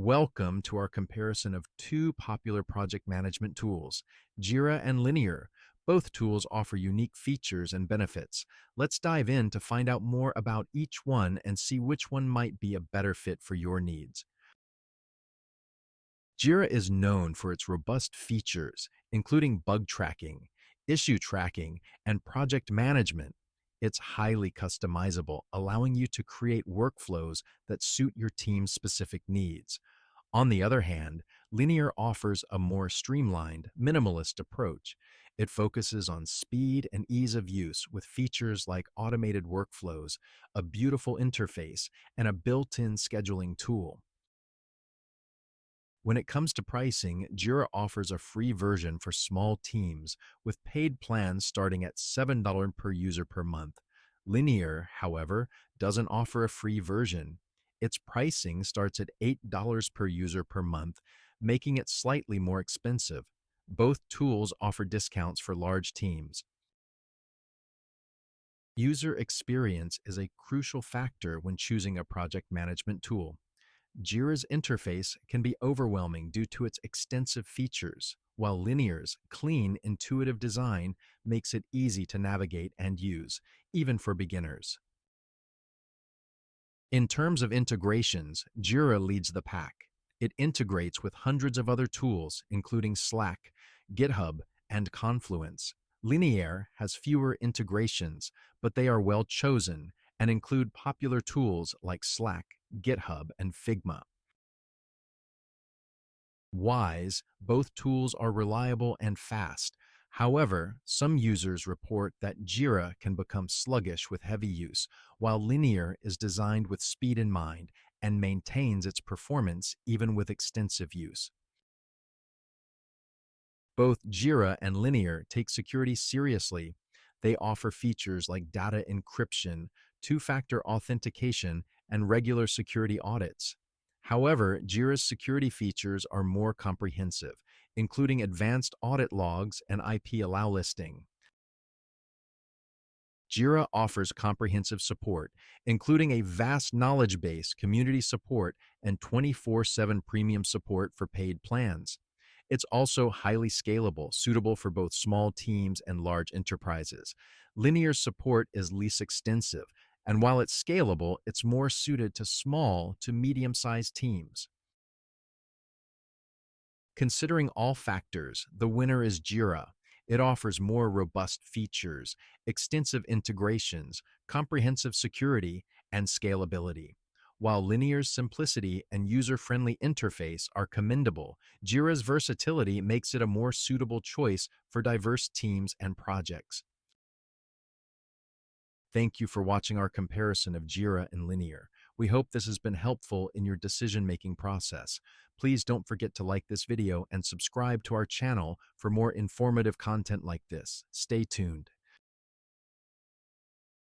Welcome to our comparison of two popular project management tools, Jira and Linear. Both tools offer unique features and benefits. Let's dive in to find out more about each one and see which one might be a better fit for your needs. Jira is known for its robust features, including bug tracking, issue tracking, and project management. It's highly customizable, allowing you to create workflows that suit your team's specific needs. On the other hand, Linear offers a more streamlined, minimalist approach. It focuses on speed and ease of use with features like automated workflows, a beautiful interface, and a built-in scheduling tool. When it comes to pricing, Jira offers a free version for small teams with paid plans starting at $7 per user per month. Linear, however, doesn't offer a free version. Its pricing starts at $8 per user per month, making it slightly more expensive. Both tools offer discounts for large teams. User experience is a crucial factor when choosing a project management tool. Jira's interface can be overwhelming due to its extensive features, while Linear's clean, intuitive design makes it easy to navigate and use, even for beginners. In terms of integrations, Jira leads the pack. It integrates with hundreds of other tools, including Slack, GitHub, and Confluence. Linear has fewer integrations, but they are well chosen and include popular tools like Slack, GitHub, and Figma. Wise, both tools are reliable and fast. However, some users report that Jira can become sluggish with heavy use, while Linear is designed with speed in mind and maintains its performance even with extensive use. Both Jira and Linear take security seriously. They offer features like data encryption, two-factor authentication, and regular security audits. However, Jira's security features are more comprehensive, including advanced audit logs and IP allow listing. Jira offers comprehensive support, including a vast knowledge base, community support, and 24/7 premium support for paid plans. It's also highly scalable, suitable for both small teams and large enterprises. Linear support is least extensive, and while it's scalable, it's more suited to small to medium-sized teams. Considering all factors, the winner is Jira. It offers more robust features, extensive integrations, comprehensive security, and scalability. While Linear's simplicity and user-friendly interface are commendable, Jira's versatility makes it a more suitable choice for diverse teams and projects. Thank you for watching our comparison of Jira and Linear. We hope this has been helpful in your decision-making process. Please don't forget to like this video and subscribe to our channel for more informative content like this. Stay tuned.